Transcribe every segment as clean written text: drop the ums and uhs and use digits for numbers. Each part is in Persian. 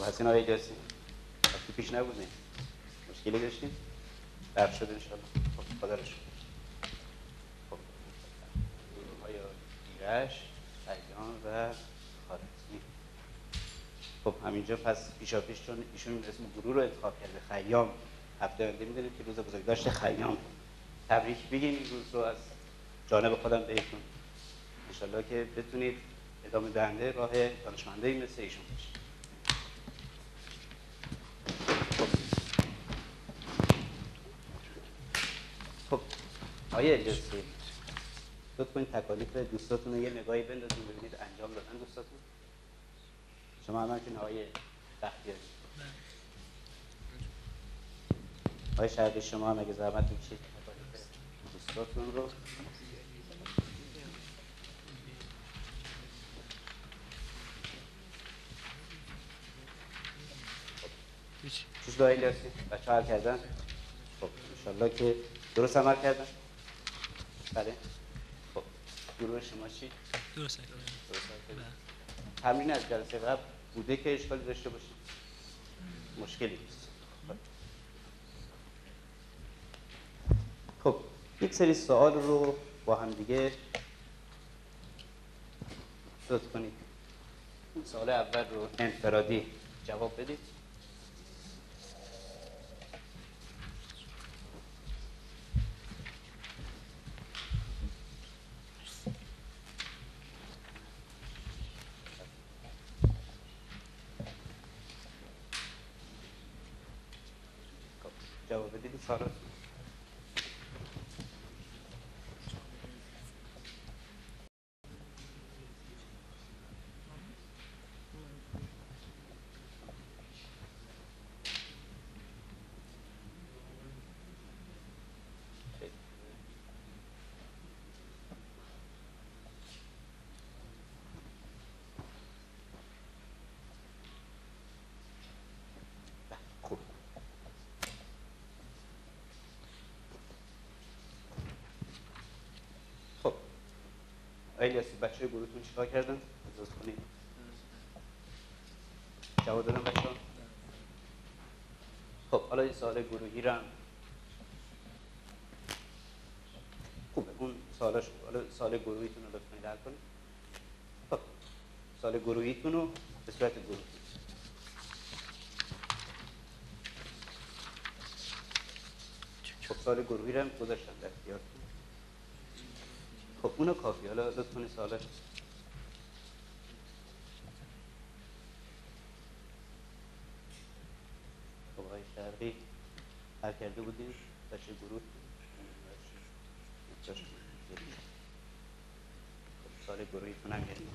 حسین آقای الیاسی وقتی پیش نبودیم مشکلی داشتیم رفت شد انشاءالله. خب خدا رو شکر. خب گروه‌های ایرج، ایان و خارزمی. خب همینجا پس پیشاپیش چون ایشون اسم گروه رو انتخاب کرده خیام، هفته آینده می‌دونید که روز بزرگداشت خیام، تبریک بگیم این روز رو از جانب خودم بهتون. انشالله که بتونید ادامه دهنده راه دانشمندایی مثل ایشون باشید. خب آقای الیاسی لطف کنید تکالیف دوستاتون رو یه نگاهی بندازید ببینید انجام دادن دوستاتون. شما همچنین آقای بختیاری، آقای شهرداری شما هم اگه زحمت بکشید تکالیف دوستاتون رو. چیز آقای الیاسی بچه‌ها حل کردن؟ خب انشالله که درست عمل کردن؟ بله. خب گروه شما چی؟ درست کردن. تمرین از جلسه قبل بوده که اشکالی داشته باشید؟ مشکلی نیست. خب یک سری سوال رو با هم دیگه لطف کنید. سوال اول رو انفرادی جواب بدید. جواب بدید سوال. خوب. خب الیاسی بچه گروهتون چیکار کردن؟ اجازه کنید جواب دادن بچه‌ها؟ خب حالا این سوال گروهی رو هم خوبه اون سوالاش. حالا سوال گروهیتون رو لطف کنید حل کنید. خب سوال گروهیتون رو به صورت گروهی. خب سوال گروهی رو هم گذاشتم در اختیارتون. خب اونو کافی. حالا لطف کنید سوالاش. خب آقای شرقی حل کرده بودیم بچه گروه. سال گروهیتون هم گریم.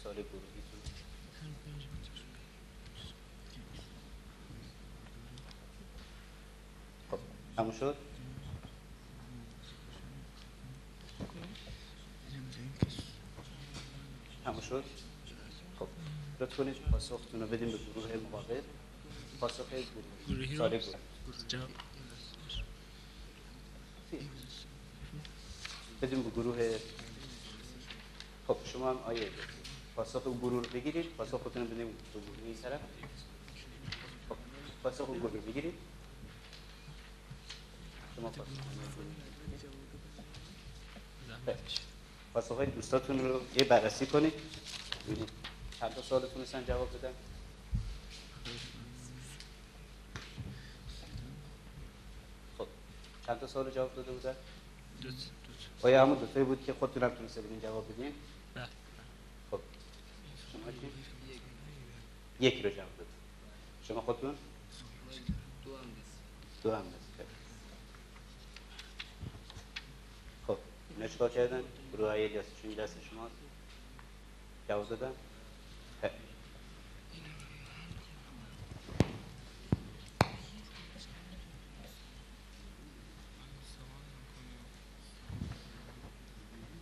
سال گروهیتون خب تموم شد؟ تموم شد؟ خب لطف کنید پاسختون رو بدیم به گروه مقابل. پاسخ گروهی سال گروه بدیم به گروه. خب شما هم آیه پاسخ گروه رو بگیرید. پاسختون رو بدیم به گروه این طرف. خب پاسخ گروه رو بگیرید. شما پاسخ های دوستاتون رو یه بررسی کنید ببینید چند تا سوال تونستن جواب بدن. خب چند تا سوال جواب داده بودن؟ آیا همون دوتایی بود که خودتون هم تونسته بودین جواب بدین؟ نه. خب شما چی؟ یک رو جواب دادید. شما خودتون؟ دو هم دست. خب اینا چیکار کردن؟ گروه های الیاسیشون دست شما جواب دادن؟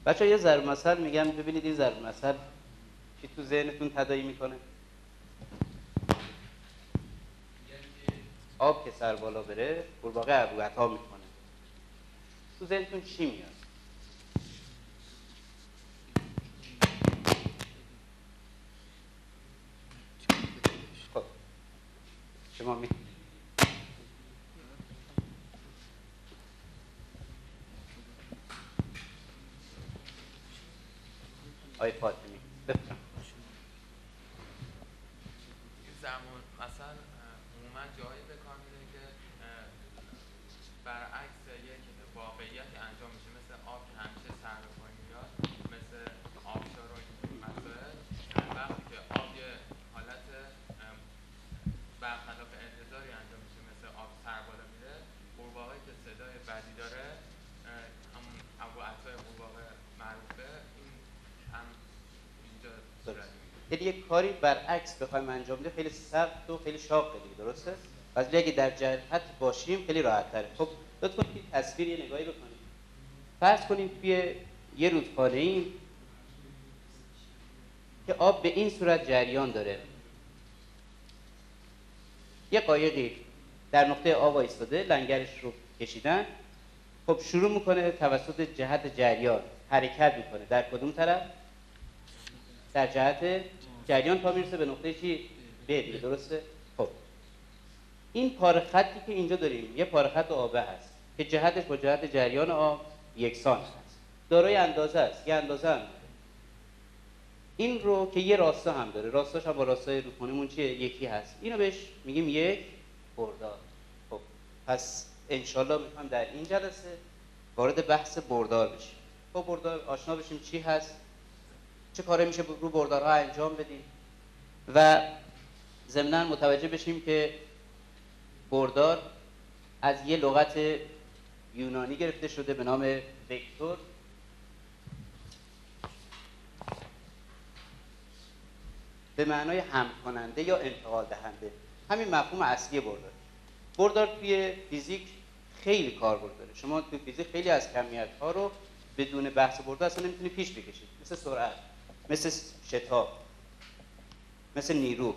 بچه یه ضرب مثل میگم ببینید این ضرب مثل چی تو ذهنتون تداعی میکنه؟ آب که سر بالا بره قورباغه ابروعطا میکنه. تو ذهنتون چی میاد؟ شما می آقای فاطمی بفرمایید. زمان مثلا عموما جایی به کار میره که برعکس یک واقعیتی انجام میشه، مثل آب که همیشه سر به پایین میاد، مثل آبشار و اینجور مسائل. وقتی که آب یه حالت برخلاف انتظاری انجام میشه، مثل آب سر بالا میره، قورباغه‌ای که صدای بدی داره، همون ابوعطای قورباغه معروفه، این هم اینجا صورت میگیره. یعنی یک کاری برعکس بخوایم انجام بدیم خیلی سخت و خیلی شاقه دیگه، درسته؟ ولی اگه در جهت باشیم خیلی راحت تره. خب لطفاً این تصویر یه نگاهی بکنید. فرض کنیم توی یه رودخانه ایم که آب به این صورت جریان داره. یه قایقی در نقطه آب ایستاده، لنگرش رو کشیدن. خب شروع میکنه توسط جهت جریان حرکت میکنه. در کدوم طرف؟ در جهت جریان تا میرسه به نقطه چی؟ ب دیگه، درسته؟ خب این پاره خطی که اینجا داریم یه پاره خط آبه هست که جهتش با جهت جریان آب یکسان هست. دارای اندازه است، یه اندازه هم داره. این رو که یه راستا هم داره، راستاش هم با راستای رودخونه‌مون چیه؟ یکی هست. اینو بهش میگیم یک بردار. خب پس انشالله میخوام در این جلسه وارد بحث بردار بشیم. با بردار آشنا بشیم چی هست، چه کاری میشه رو بردارها انجام بدیم و ضمناً متوجه بشیم که بردار از یه لغت یونانی گرفته شده به نام وکتور به معنای حمل کننده یا انتقال دهنده. همین مفهوم اصلی بردار. بردار توی فیزیک خیلی کاربرد داره. شما توی فیزیک خیلی از کمیت‌ها رو بدون بحث بردار اصلا نمیتونی پیش بکشید، مثل سرعت، مثل شتاب، مثل نیرو،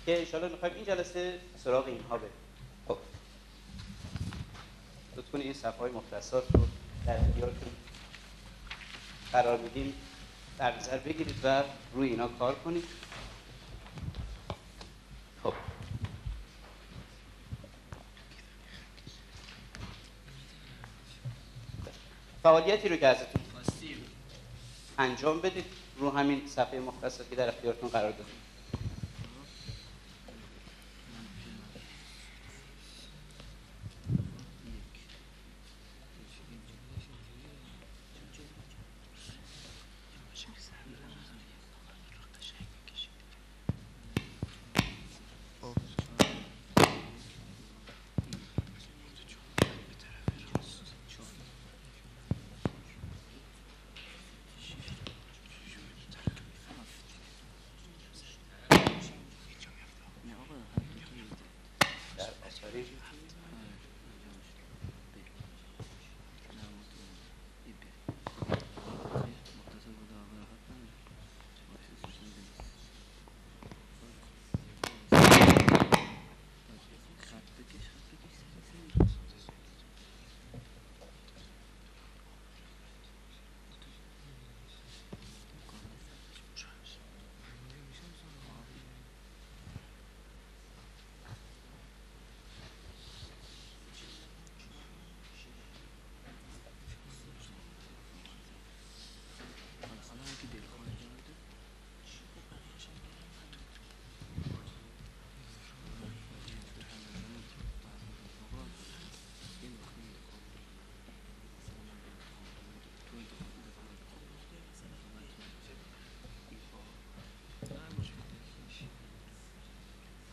که انشاءالله میخوایم این جلسه سراغ اینها بریم. خب لطفاً این صفحه‌های مختصات رو در اختیارتون قرار میدیم، در نظر بگیرید و روی اینا کار کنید. خب فعالیتی رو که ازتون خواستیم انجام بدید رو همین صفحه مختصات که در اختیارتون قرار دادیم.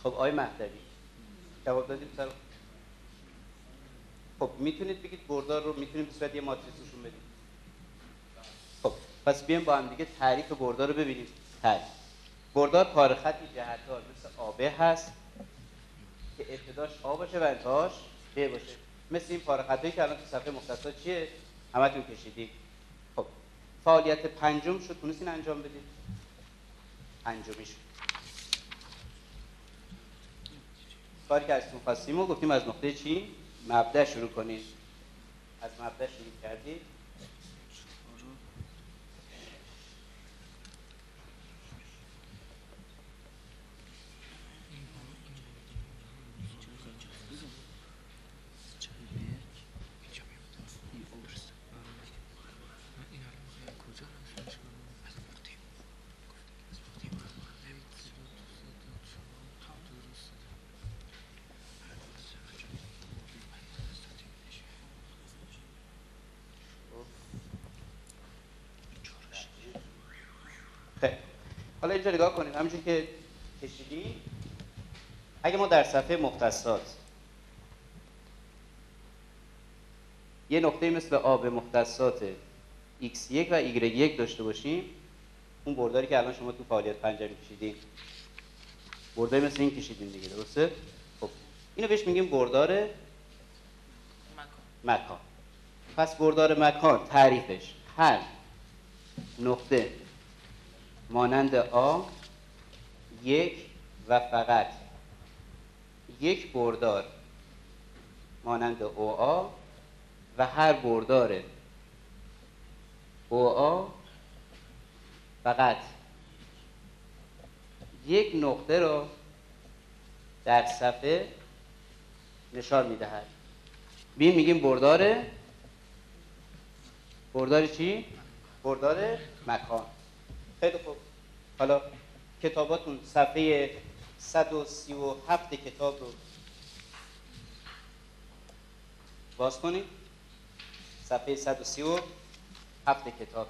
خب آقای مهدوی جواب دادیم سر. خب میتونید بگید بردار رو میتونید به صورت یه ماتریس نشون بدید. خب پس بیایم با هم دیگه تعریف بردار رو ببینیم. تعریف بردار پاره خطی جهتدار مثل آبه هست که ابتداش آ باشه و انتهاش ب باشه، مثل این پاره خطایی که الان تو صفحه مختصات چیه همتون کشیدید. خب فعالیت پنجم شد، تونستین انجام بدید. پنجمیش کاری که ازتون خواستیم و گفتیم از نقطه چی؟ مبدأ شروع کنید. از مبدأ شروع کردید. خیلی. حالا اینجا نگاه کنید، همونجوری که کشیدیم، اگه ما در صفحه مختصات یه نقطه مثل آب مختصات x1 و y1 داشته باشیم، اون برداری که الان شما تو فعالیت پنجمی کشیدین، برداری مثل این کشیدین دیگه، درسته؟ خب اینو بهش میگیم بردار مکان. پس بردار مکان تعریفش هر نقطه مانند آ یک و فقط یک بردار مانند او آ و هر بردار او آ فقط یک نقطه را در صفحه نشان میدهد. میگیم بردار چی؟ بردار مکان. خیلی خوب. حالا کتاباتون صفحه 137 کتاب رو باز کنید. صفحه 137 کتاب.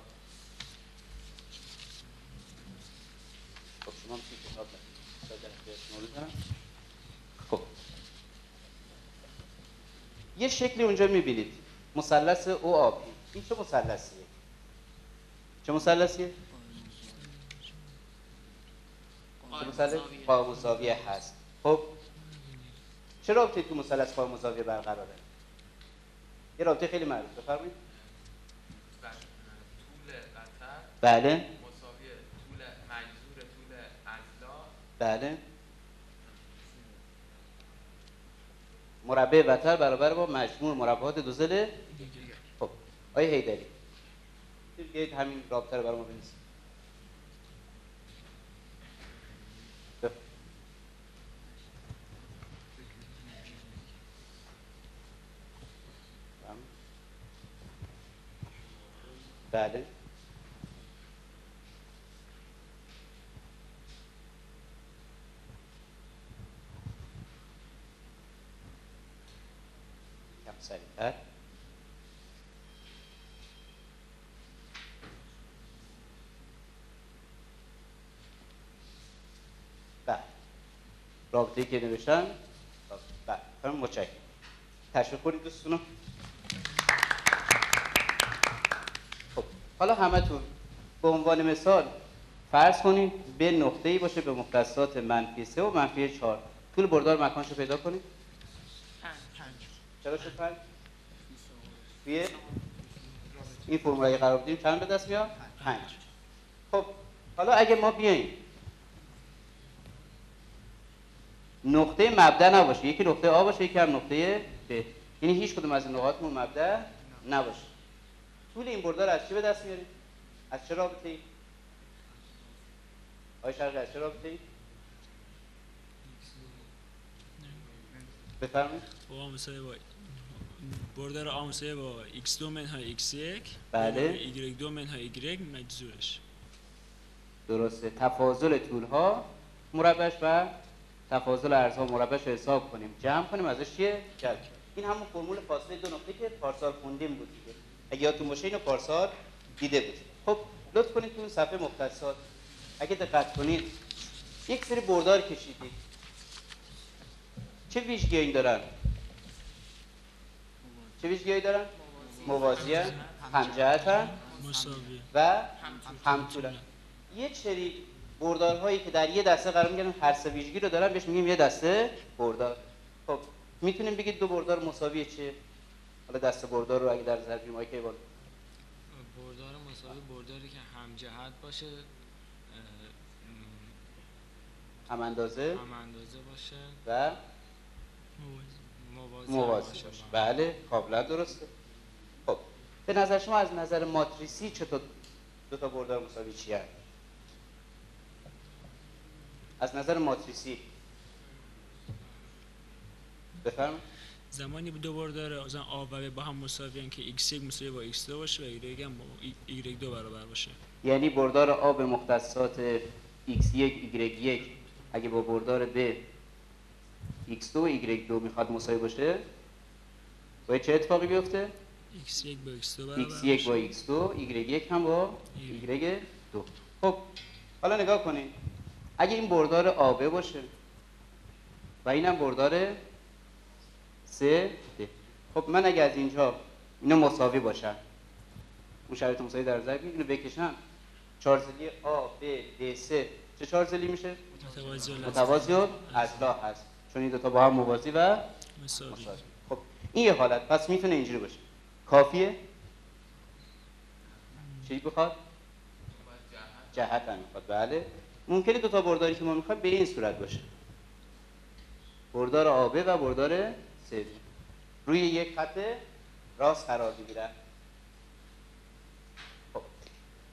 خب شما هم توی کتاب بکنید. خب یه شکلی اونجا میبینید، مثلث او آبی. این چه مثلثیه؟ چه مثلثیه؟ قائم الزاویه هست. خب چه رابطه‌ای تو مثلث قائم الزاویه برقراره؟ یه رابطه خیلی معروف، بفرمایید. طول قطر بله. مساوی طول مجذور طول اضلاع. بله. مربع وتر برابر با مجموع مربعات دو ضلع دیگر. خب آیه حیدری بیایید همین رابطه رو برام بنویسید. بله. کم سریع‌تر. بله. رابطه‌ای که نوشتن. بله. خیلی متشکرم. تشویق کنید دوستونو. خب حالا همتون به عنوان مثال فرض کنید به نقطه‌ای باشه به مختصات -3 و -4. طول بردار مکانشو پیدا کنید. 5. چرا شد 5؟ توی این فرمولایی قرار بدیم چند به دست میاد؟ 5. خب حالا اگه ما بیایم نقطه مبدا نباشه، یکی نقطه آ باشه یکی هم نقطه ب، یعنی هیچ کدوم از این نقاطمون مبدا نباشه، طول این بردار از چی به دست میاریم؟ از چه رابطه‌ای؟ آقای شرقی از چه رابطه‌ای؟ بفرمایید. با مساوی با بردار آ مساوی با x2 منهای x1 بله. y2 منهای y مجذورش. درسته. تفاضل طول‌ها مربعش و تفاضل عرض‌ها مربعش رو حساب کنیم، جمع کنیم، ازش چیه؟ جلب. این همون فرمول فاصله دو نقطه که پارسال خوندیم بود دیگه. اگه یادتون باشه اینو پارسال دیده بود. خب لطف کنید تو اون صفحه مختصات اگه دقت کنید یک سری بردار کشیدید. چه ویژگی‌ای دارن؟ چه ویژگی‌ای دارن؟ موازی‌اند، همجهت‌اند و همطولن. یک سری بردارهایی که در یه دسته قرار میگیرن هر سه ویژگی رو دارن بهش میگیم یه دسته بردار. خب میتونیم بگید دو بردار مساوی چیه؟ حالا دسته بردار رو اگه در ترجمه‌ای که بردار مساوی برداری که هم جهت باشه، هم اندازه باشه و موازی باشه. بله کاملا درسته. خب به نظر شما از نظر ماتریسی چطور دو تا بردار مساوی چی هست؟ از نظر ماتریسی بفرمایید. زمانی دو بردار مثلا آ و ب با هم مساویان که x1 مساوی با x2 باشه و y هم با y2 برابر باشه. یعنی بردار آ به مختصات x1 y1 اگه با بردار ب x2 و y2 میخواد مساوی باشه باید چه اتفاقی بیفته؟ x1 با x2 برابر x1 با x2 y1 هم با y2. خب حالا نگاه کنید، اگه این بردار آبه باشه و اینم بردار سه ده، خب من اگه از اینجا اینا مساوی باشن، اون شرایط مساوی در نظر بگیرید، اینو بکشم، چهارزلی آ ب د سه چه چهارزلی میشه؟ متوازی و اضلاع هست، چون این دوتا با هم موازی و مساوی. خب این یه حالت، پس میتونه اینجوری باشه. کافیه؟ چی بخواد؟ جهت هم میخواد. بله ممکنه دوتا برداری که ما میخوایم به این صورت باشه، بردار آبه و بردار سه روی یک خط راست قرار میگیرن. خب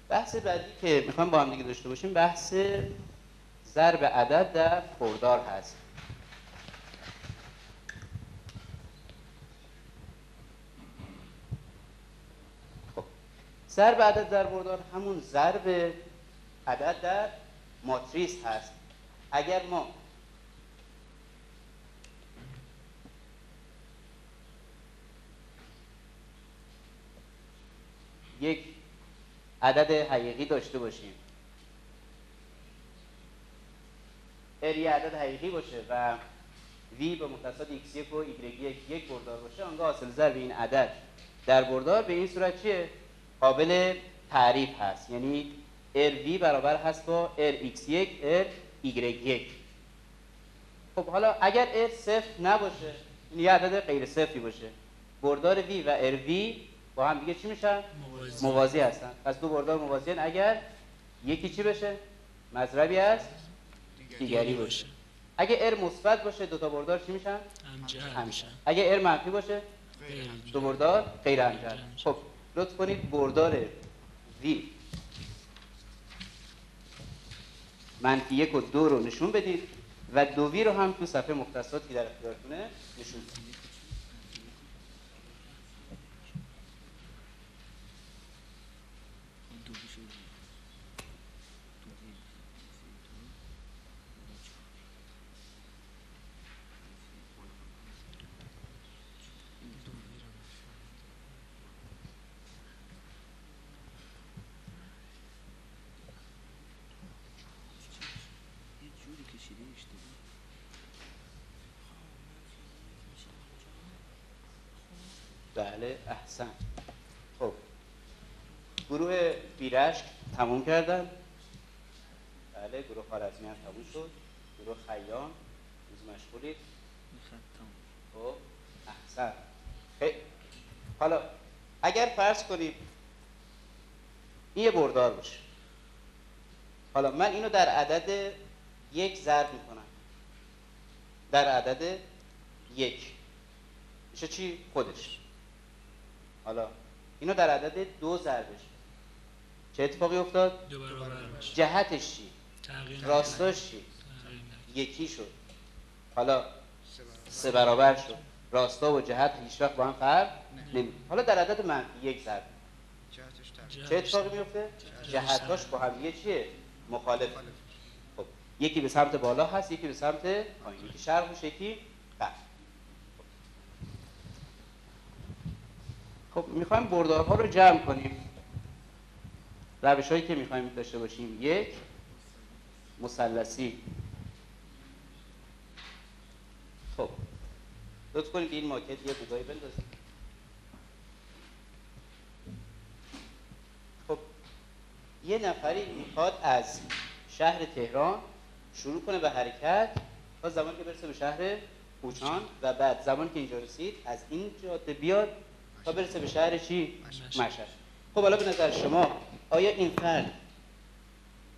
بحث بعدی که میخوایم با هم دیگه داشته باشیم بحث ضرب عدد در بردار هست. خب ضرب عدد در بردار همون ضرب عدد در ماتریس هست. اگر ما یک عدد حقیقی داشته باشیم، R یه عدد حقیقی باشه و V به متصاد x1 و y1 یک بردار باشه، آنگاه حاصل ضرب این عدد در بردار به این صورت چیه؟ قابل تعریف هست، یعنی RV برابر هست با RX1 RY1. خب حالا اگر R صفر نباشه، این یه عدد غیر صفری باشه، بردار V و RV با هم دیگه چی میشن؟ موازی هستن. پس دو بردار موازی هستن اگر یکی چی بشه؟ مضربی از دیگری باشه. اگه R مثبت باشه دو تا بردار چی میشن؟ همجهت میشن. اگه R منفی باشه غیر دو بردار غیر همجهت. خب لطف کنید بردار V منفی 1 و 2 رو نشون بدید و 2V رو هم تو صفحه مختصات که در اختیارتونه نشون بدید. بله احسن. خب گروه بیرشک تموم کردن. بله گروه خوارزمی هم تموم شد. گروه خیام روز مشغولید. خب احسن. حالا اگر فرض کنیم این یه بردار باشه، حالا من اینو در عدد یک ضرب میکنم، در عدد یک میشه چی؟ خودش. حالا اینو در عدد دو ضربش، چه اتفاقی افتاد؟ دو برابر میشه. جهتش چی؟ تغییر راستاش چی؟ تغییر نمی‌کنه. یکی شد. حالا سه برابر شد. راستا و جهت هیچ وقت با هم فرق نمی‌کنه. حالا در عدد منفی یک ضرب چه اتفاقی میفته؟ جهتاش با هم دیگه چیه؟ مخالف. خب یکی به سمت بالا هست، یکی به سمت پایین، یکی شرق میشه، یکی غرب. خب میخوایم بردارها رو جمع کنیم. روش هایی که میخوایم داشته باشیم: یک، مثلثی. خب لطف کنید این ماکت یه بودایی بندازید. خب یه نفری میخواد از شهر تهران شروع کنه به حرکت تا زمانی که برسه به شهر کوچان و بعد زمانی که اینجا رسید از این جاده بیاد تا برسه به شهر چی؟ مشهد. خب حالا به نظر شما آیا این فرد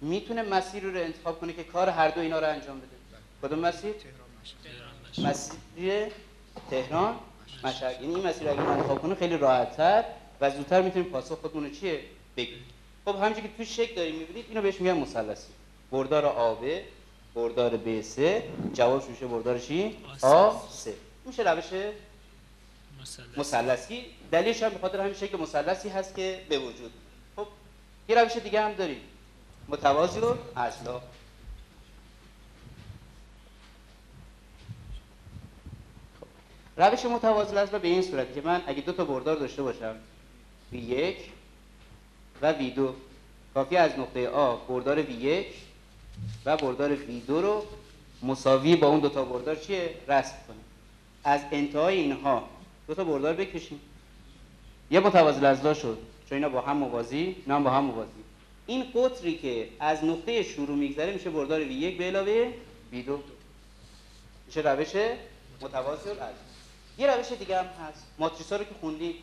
میتونه مسیر رو انتخاب کنه که کار هر دو اینا رو انجام بده؟ کدوم مسیر؟ مسیر تهران مشهد. یعنی این مسیر رو اگه انتخاب کنه خیلی راحت‌تر و زودتر میتونیم پاسخ خودمون رو چیه بگیم. خب همونجوری که تو شکل داریم میبینید اینو بهش میگن مثلثی. بردار آب، بردار ب 3، جوابش میشه بردار چی؟ آ 3. میشه روش مثلثی. دلیلش هم به خاطر همین شکل مثلثی هست که به وجود. خب یه روش دیگه هم داریم، متوازی و اضلاع. روش متوازی الاضلاع به این صورت که من اگه دو تا بردار داشته باشم، V1 و V2، کافی از نقطه آ بردار V1 و بردار V2 رو مساوی با اون دوتا بردار چیه؟ رسم کنیم. از انتهای اینها دوتا بردار بکشیم، یه متوازی الاضلاع شد چون اینا با هم موازی، اینا هم با هم موازی. این قطری که از نقطه شروع میگذره میشه بردار V1 به علاوه V2، میشه روش متوازی الاضلاع. یه روش دیگه هم هست، ماتریس ها رو که خوندیم،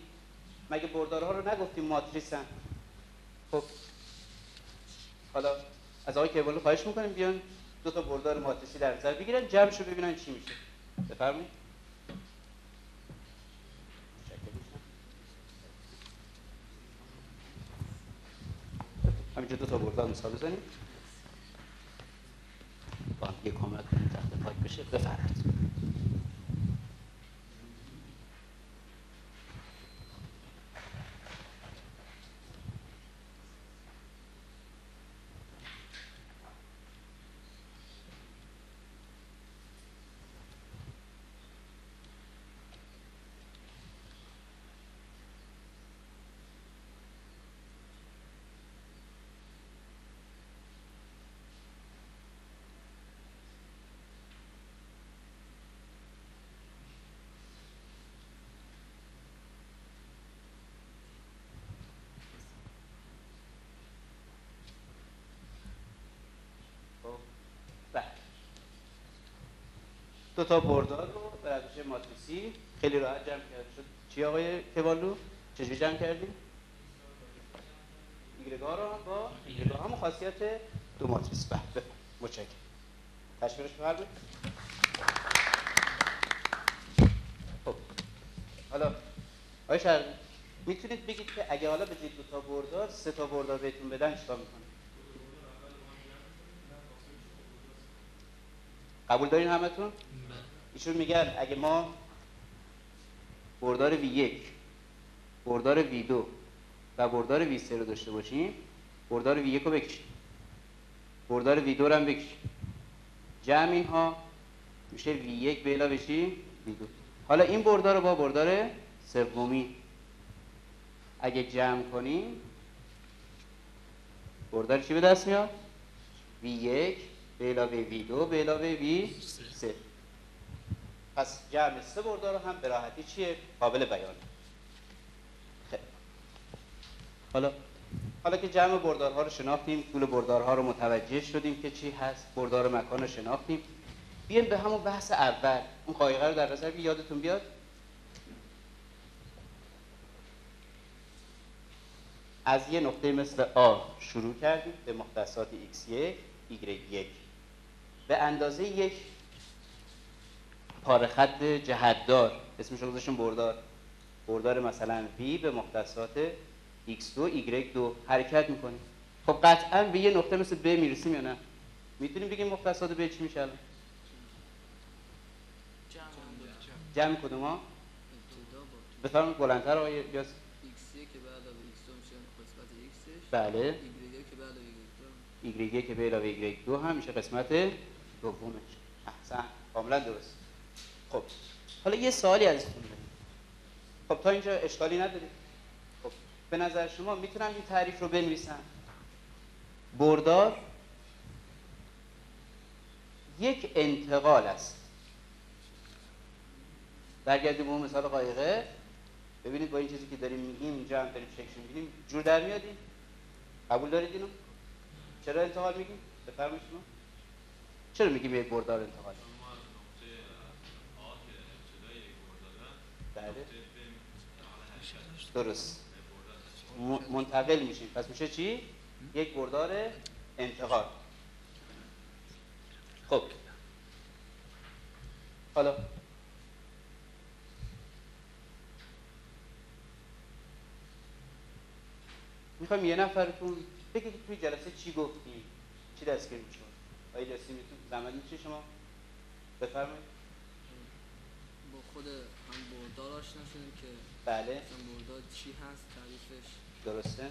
مگه بردارها رو نگفتیم ماتریسن؟ خب حالا از آقای کیوالو خواهش میکنیم بیان دو تا بردار ماتریسی در نظر بگیرن، جمعش رو ببینن چی میشه. بفرمایید. همینجا دو تا بردار مثال بزنیم. با هم یه کمک کنیم تحت پاک بشه. بفرمایید. دو تا بردار رو به روش ماتریسی خیلی راحت جمع کرد شد. چی آقای کیوالو؟ چجوری جمع کردیم؟ ایگرگا رو هم با ایگرگا هم خاصیت دو ماتریس. بله متشکرم. تشویقش بفرمایید. خب حالا آقای شرقی میتونید بگید که اگه حالا به جای دو تا بردار سه تا بردار بهتون بدن چیکار میکنید؟ قبول دارین همتون؟ ایشون میگن اگه ما بردار V1 بردار V2 و بردار V3 رو داشته باشیم، بردار V1 رو بکشیم، بردار V2 رو هم بکشیم، جمع اینها میشه V1 به علاوه چی؟ V2. حالا این بردار رو با بردار سومی اگه جمع کنیم بردار چی به دست میاد؟ V1 به علاوه V2 به علاوه V3. پس جمع سه بردار رو هم به راحتی چیه؟ قابل بیانه. حالا که جمع بردارها رو شناختیم، طول بردارها رو متوجه شدیم که چی هست، بردار مکان رو شناختیم، بیایم به همون بحث اول اون قایقه رو در نظر بگیرید. یادتون بیاد از یه نقطه مثل آ شروع کردیم به مختصات x1 y1 به اندازه یک پاره خط جهتدار، اسمش رو گذاشتیم بردار مثلا v به مختصات x2 y2 حرکت میکنیم. خب قطعا به یه نقطه مثل ب میرسیم یا نه؟ میتونیم بگیم مختصات ب چی میشه الان؟ جمع کدوم ها؟ بفرمایید بلندتر آقای یاس. x1 که بعد از x2 میشه قسمت xش. بله. y1 که بعد از y1 که به علاوه y2 هم میشه قسمت دومش. احسن، کاملا درست. خب حالا یه سوالی ازتون داریم. خب تا اینجا اشکالی ندارید؟ خب به نظر شما میتونم این تعریف رو بنویسم؟ بردار یک انتقال است. برگردیم به اون مثال قایقه، ببینید با این چیزی که داریم میگیم اینجا هم داریم شکل می‌بینیم جور در میاد. این قبول دارید اینو؟ چرا انتقال میگیم؟ بفرمایید شما. چرا میگیم یک بردار انتقال؟ بله درست، منتقل میشیم، پس میشه چی؟ یک بردار انتقال. خب حالا میخوام یه نفرتون بگید توی جلسه چی گفتیم، چی دستگیر میشون. آقای جاسی میتون زحمت میشه شما بفرمایید. با خود هم بردار آشنا شدیم که بله مثلا بردار چی هست، تعریفش درسته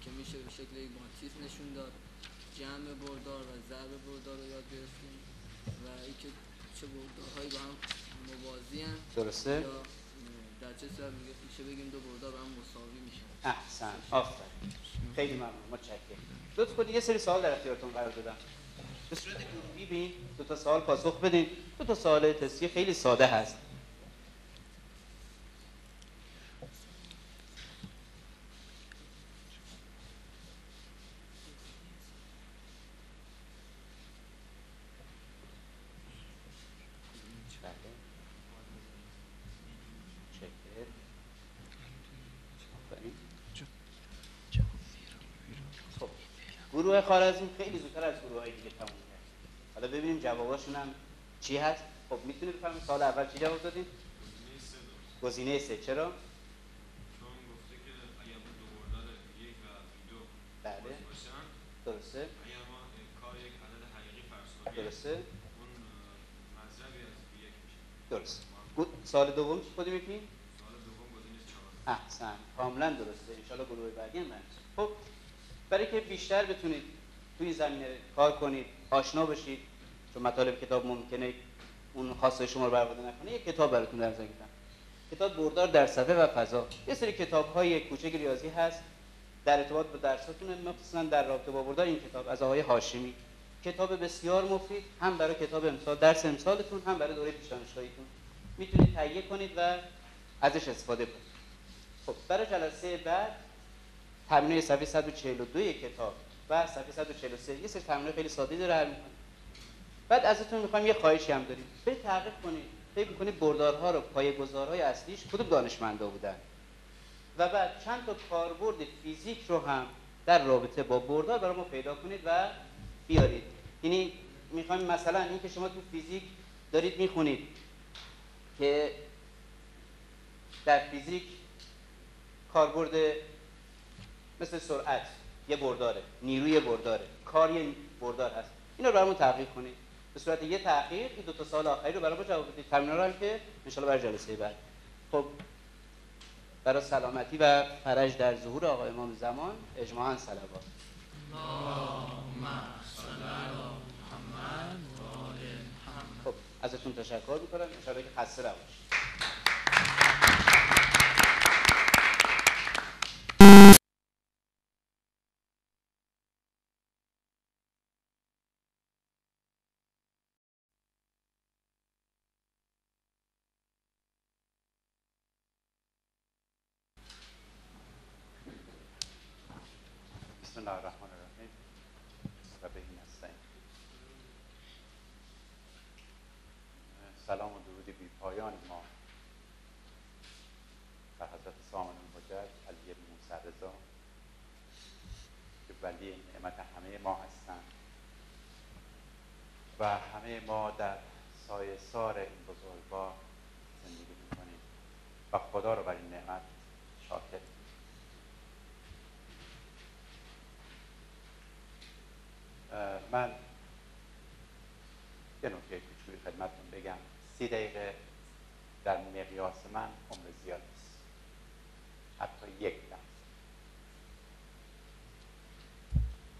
که میشه به شکل یک ماتریس نشون داد. جمع بردار و ضرب بردار رو یاد گرفتیم و اینکه چه بردارهایی با هم موازی هستند درسته یا در چه صورت میشه بگیم دو بردار با هم مساوی میشن؟ احسن، آفرین، خیلی ممنون، متشکرم. لطف کنید یه سری سوال در اختیارتون قرار دادم. به صورت گروهی ببین، دو تا سوال پاسخ بدین. دو تا سوال تستی خیلی ساده هست. خب گروه خوارزمی خیلی زودتر از گروه‌های دیگه تموم کرد. حالا ببینیم جواباشون هم چی هست. خب میتونید بفرمایید سال اول چی جواب دادین؟ گزینه 3. چرا؟ چون گفته که اگر دو بردار 1 و 2 بله باشن، درسته، اگر ما کار یک عدد حقیقی فرض کنیم، درسته، اون مضربی از 1 میشه. درست. سال دوم چی خودی میکنیم؟ سوال دوم گزینه 4. احسن، کاملا درسته. انشالله گروه بعدی هم برسه. خب برای که بیشتر بتونید توی زمینه کار کنید، آشنا بشید، چون مطالب کتاب ممکنه اون خاصه شما رو برآورده نکنه، یک کتاب براتون در ذکر کنم. کتاب بردار در صفحه و فضا. یه سری کتاب‌های کوچک ریاضی هست در ارتباط با درساتون، مخصوصا در رابطه با بردار. این کتاب از آقای هاشمی، کتاب بسیار مفید، هم برای کتاب امسال درس امسالتون، هم برای دوره پیش دانشگاهیتون. میتونید تهیه کنید و ازش استفاده کنید. خب برای جلسه بعد تمرین صفحه 142 کتاب و صفحه 143 یه سری تمرین خیلی ساده داره حل می‌کنه. بعد ازتون می‌خوام یه خواهشی هم داریم. برید تحقیق کنید. فکر کنید بردارها رو پایه‌گذارهای اصلیش کدوم دانشمندا بودن. و بعد چند تا کاربرد فیزیک رو هم در رابطه با بردار برای ما پیدا کنید و بیارید. یعنی می‌خوایم مثلا این که شما تو فیزیک دارید می‌خونید که در فیزیک کاربرد مثل سرعت یه برداره، نیروی برداره، کار یه بردار هست. اینا رو برامون تحقیق کنید. به صورت یه تحقیق این دو تا سوال آخری رو برامون جواب بدید. تمرین‌ها رو هم که ان شاءالله برای جلسه بعد. خب برای سلامتی و فرج در ظهور آقا امام زمان اجماعاً صلوات. اللهم صل علی محمد و آل محمد. خب ازتون تشکر می‌کنم. ان شاءالله که خسته نباشید. بسم الله الرحمن الرحیم و به نستعین. سلام و درود بی پایان ما بر حضرت سامن المجد علی بن موسی رضا که ولی نعمت همه ما هستند و همه ما در سایه سار این بزرگوار زندگی می‌کنیم و خدا رو بر این نعمت شاکر. من یه نکته کوچولی خدمتتون بگم. 30 دقیقه در مقیاس من عمر زیاد است، حتی 1 لحظه.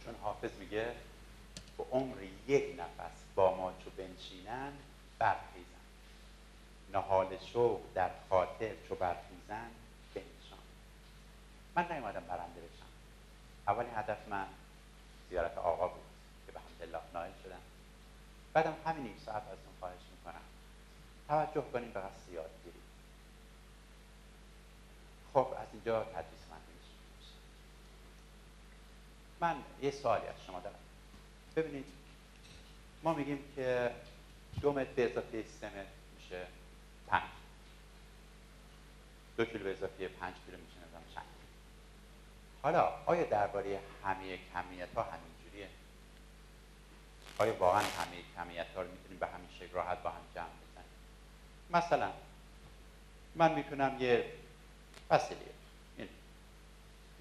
چون حافظ میگه به عمر 1 نفس با ما چو بنشینند برخیزند، نهال شوق در خاطر چو برخیزند بنشان. من نیومدم برنده بشم. اولین هدف من زیارت آقا بود که به حمدالله نائل شدم. بعدم همین نیم ساعت ازتون خواهش میکنم توجه کنیم به قصد یادگیری. خب از اینجا تدریس من میشه. من یه سوالی از شما دارم. ببینید ما میگیم که 2 متر به اضافه 3 متر میشه 5. 2 کیلو به اضافه 5 کیلو میشه نظام چند. حالا آیا درباره همه کمیت ها همینجوریه؟ آیا واقعا همه کمیت ها رو میتونیم به همین شکل راحت با هم جمع بزنیم؟ مثلا من میتونم یه وسیله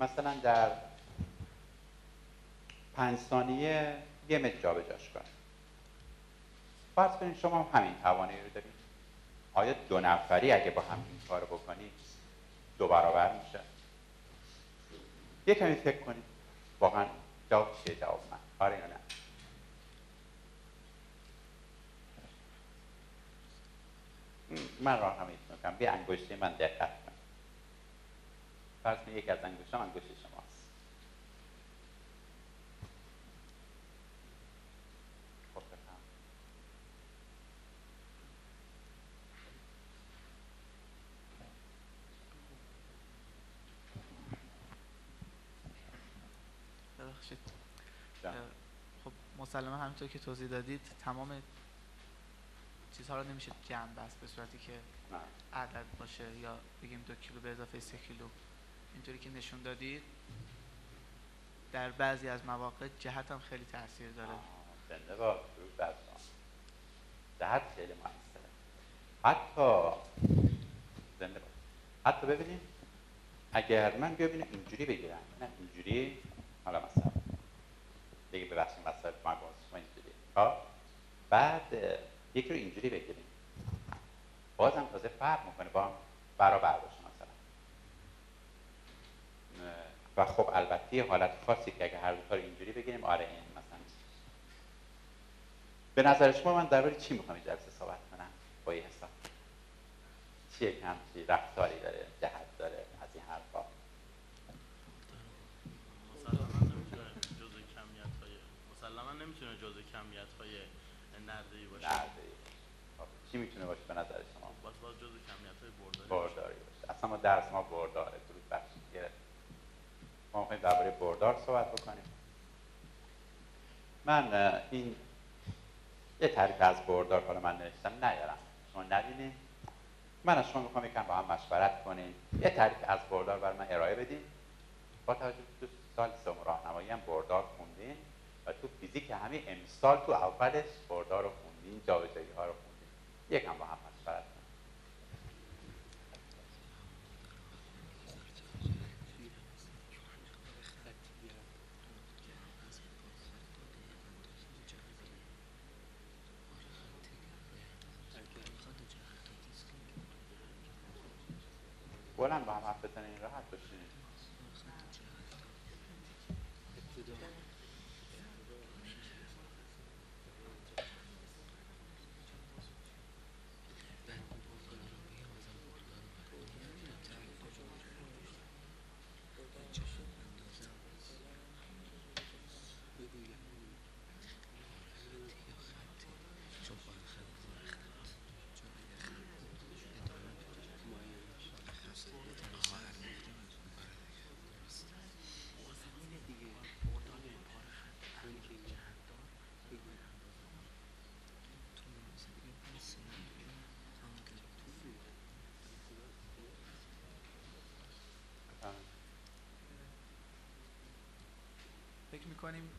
مثلا در 5 ثانیه 1 متر جابجاش کنم. فرض کنید شما همین توانایی رو دارید. آیا 2 نفری اگه با هم این کار رو بکنید 2 برابر میشه؟ یه کمی فکر کنید. واقعا جواب چیه؟ جواب من آره یا نه؟ من راهنمایی میکنم به انگشته من دقت کنید. فرض کنید یک از انگشتام انگشت شماست. خب بفهم. ببخشید. جان. خب مسلما همینطور که توضیح دادید تمام چیزها رو نمیشه جمع بست به صورتی که نه. عدد باشه یا بگیم 2 کیلو به اضافه 3 کیلو. اینطوری که نشون دادید در بعضی از مواقع جهت هم خیلی تاثیر داره. زنده با درود بر شما. جهت خیلی مؤثره. حتی زنده با. حتی ببینید اگر من ببینم اینجوری بگیرم، نه اینجوری، حالا مثلا دیگه ببخشید مثلا ما اینجوری. بعد یک رو اینجوری بگیریم. بازم تازه فرق میکنه با برابر باشه مثلا. و خب البته یه حالت خاصی که اگه هر دو تا رو اینجوری بگیریم آره این مثلا. به نظر شما من درباره چی میخوام این جلسه صحبت کنم با این حساب؟ چیه که همچی رفتاری داره، جهت داره از این حرفا؟ مسلما نمیتونه جزء کمیت‌های نرده‌ای باشه. نرده‌ای. خب چی میتونه باشه به نظر شما؟ باز جزء کمیت‌های برداری. برداری باشه. اصلا ما درس ما برداره. درود بر شما. ما می‌خوایم درباره بردار صحبت بکنیم. من این یه تعریف از بردار حالا من نوشتم نیارم. شما نبینید. من از شما میخوام یکم با هم مشورت کنیم. یه تعریف از بردار برای من ارائه بدین. با توجه به تو سال سوم راهنمایی هم بردار خوندین و تو فیزیک همین امسال تو اولش بردار رو خوندین، جابجایی ها رو خوندین. یکم با هم مشورت کنیم. بلند با هم حرف بزنین راحت باشین. فکر میکنیم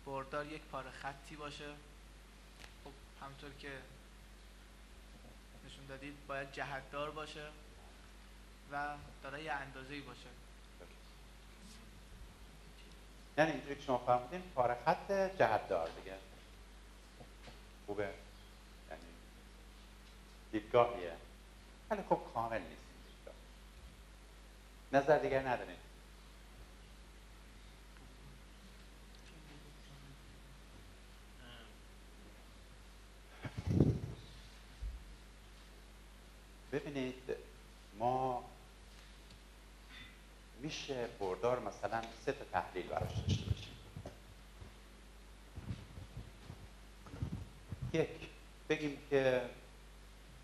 بردار یک پاره خطی باشه. خب همونطور که نشون دادید باید جهتدار باشه و دارای یه اندازه‌ای باشه. یعنی اینجوری که شما فهمیدین پاره خط جهتدار دیگه. خوبه؟ یعنی دیدگاهیه. ولی خب کامل نیست این دیدگاه. نظر دیگر ندارین؟ ببینید ما میشه بردار مثلا 3 تا تحلیل براش داشته باشیم. یک بگیم که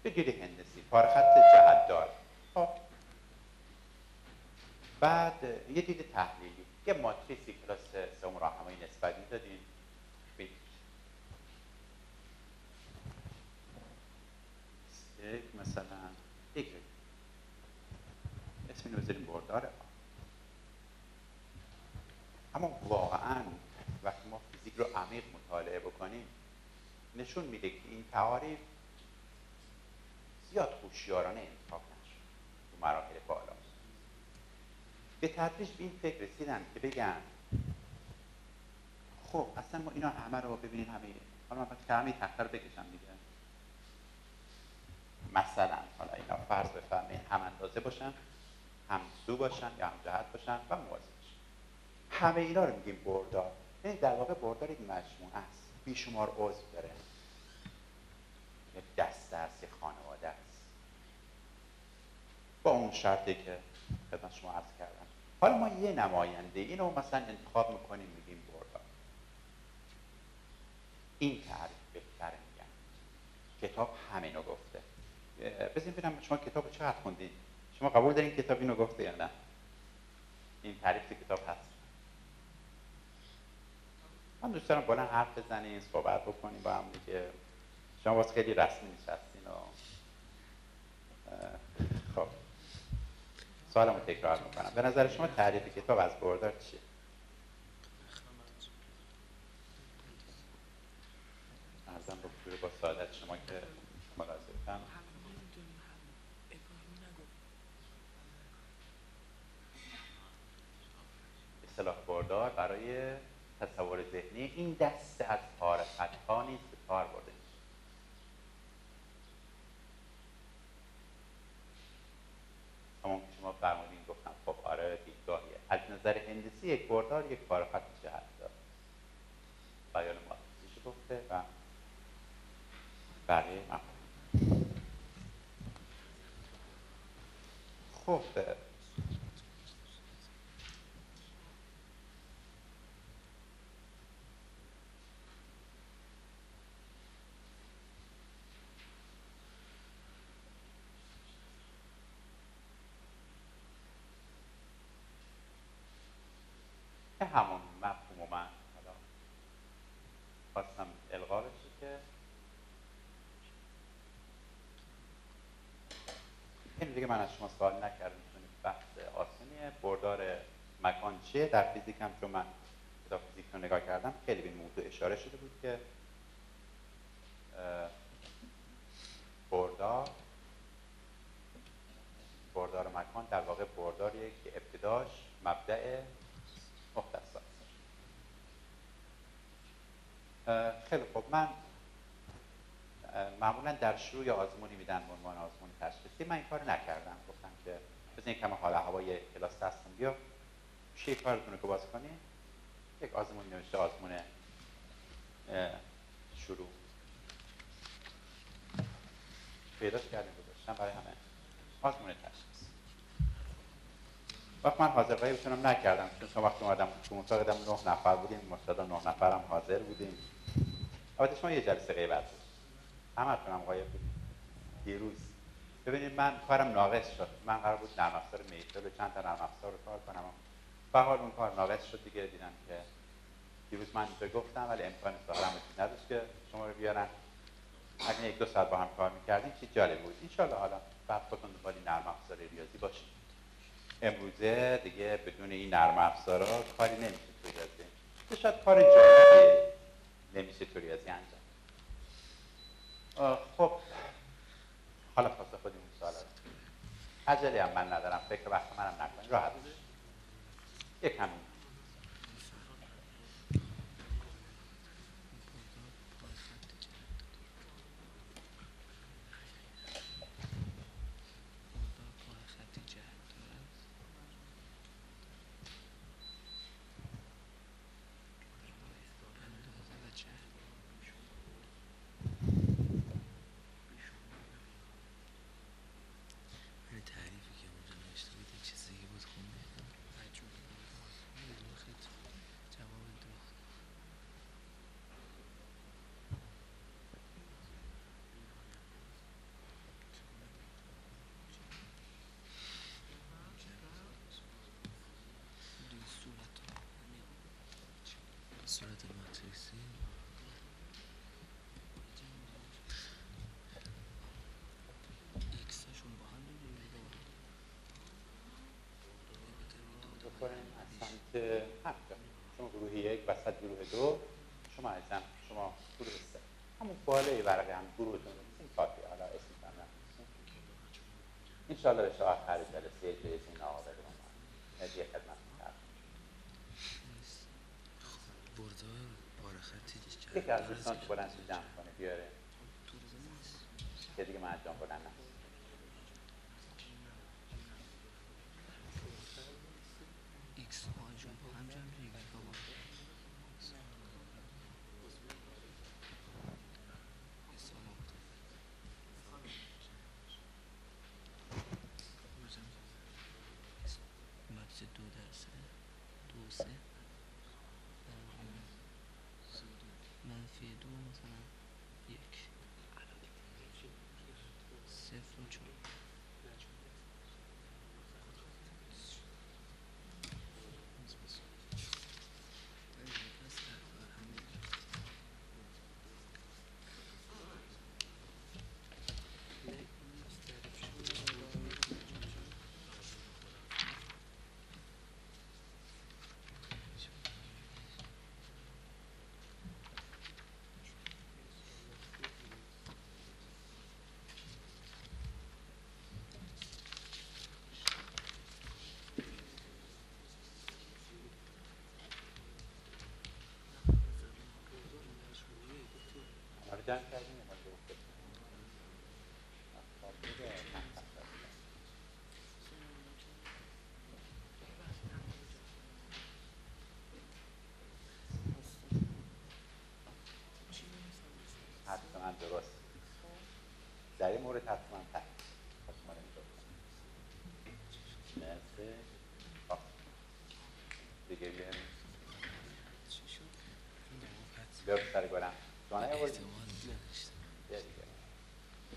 به دید هندسی پاره خط جهتدار. خب بعد یه دید تحلیلی یه ماتریسی کلاس سوم راهنمایی نسبت می‌دادیم. مثلا یک اسم اینو بذاریم برداره. اما واقعا وقتی ما فیزیک رو عمیق مطالعه بکنیم نشون میده که این تعاریف زیاد هوشیارانه انتخاب نشد تو مراحل بالا. به تدریج به این فکر رسیدن که بگن خب اصلا ما اینا همه رو ببینین همه حالا من که همه تخته رو بکشم دیگه. مثلا حالا اینا فرض بفرمایید هم اندازه باشن، هم سو باشن یا هم جهت باشن و موازی باشن. همه اینا رو میگیم بردار. یعنی در واقع بردار یک مجموعه است. بیشمار عضو داره. یک دسته است، یک خانواده است. با اون شرطی که خدمت شما عرض کردم. حالا ما یه نماینده اینو مثلا انتخاب میکنیم میگیم بردار. این تعریف بهتره میگم. کتاب همینو گفته. بذاریم ببینم شما کتاب چقدر خوندین؟ شما قبول دارین کتاب اینو گفته یا نه؟ این تعریف کتاب هست. من دوست دارم بالا حرف بزنین، صحبت بکنیم با هم دیگه. شما واسه خیلی رسمی نشستین و خب سوالمو تکرار میکنم. به نظر شما تعریف کتاب از بردار چیه؟ ارزم با حضور با سعادت شما که ملاحظه‌تم. اصطلاح بردار برای تصور ذهنی این دسته از پاره خط‌ها نیست که کار برده میشه. همون که شما فرمودین گفتم خب آره دیدگاهیه. از نظر هندسی یک بردار یک پاره خط جهت داره. بیان مارکسیش گفته و بقیه مفاهیم. خب همون مفهوم من حالا خواستم القا بشه که این دیگه من از شما سوال نکردم، چون بحث آسونیه. بردار مکان چیه؟ در فیزیک هم چون من کتاب فیزیک رو نگاه کردم خیلی به این موضوع اشاره شده بود که بردار مکان در واقع برداریه که ابتداش مبدأ مختص است. خیلی خوب، من معمولا در شروع یا آزمونی میدن به عنوان آزمون تشخیصی. من این کار نکردم، گفتم که بزنین کم حال هوای کلاس هستم بیا چه کارتون رو باز کنین. یک آزمون نوشته آزمون شروع پیداش کردیم گذاشتم برای همه آزمون تشخیص. وقت من حاضر بتونم نکردم، چون شما وقتی اومدم تو اتاق 9 نفر بودیم، مستعد 9 نفرم حاضر بودیم. البته شما یه جلسه غیبت بود، همتون هم غایب بودیم. دیروز ببینید من کارم ناقص شد. من قرار بود نرم افزار میتل و چند تا نرم افزار رو کار کنم، به حال اون کار ناقص شد دیگه. دیدم که دیروز من اینطور گفتم ولی امکان سوالم نداشت که شما رو بیارن. اگه 1-2 ساعت با هم کار می‌کردیم چه جالب بود. ان شاءالله حالا بعد خودتون دنبال نرم افزار ریاضی باشید. امروزه دیگه بدون این نرم افزارا کاری نمیشه تو ریاضی. شاید کار جالبی نمیشه تو ریاضی انجام. خب حالا پاسخ بدیم این سوالا رو. عجله هم من ندارم، فکر وقت منم نکنید، راحت باشید. یک همین صورت ماتریکسی ایکسشون با هم بکنیم از سمت هفت. شما گروه 1 وسط گروه 2، شما عزیزم شما گروه 3. همون بالای ورقه هم گروهتون رو بسیم کافیه. حالا اسم هم نمیسیم. انشاءالله بشه آخر جلسه جایزه این آقا بده من هدیه خدمت می‌کنم. بردار پاره خطی یکی از دوستان تو بلند جمع کنه بیاره که دیگه من انجام بلند نست. ایکس آجون با هم جمع دیگه بابا. جمع کردیم یا مال گفته؟ حتما درست. در این مورد حتما حتما مرسی. دیگه بیایم بیا سر گلم شما نیاوردی؟ بیا دیگه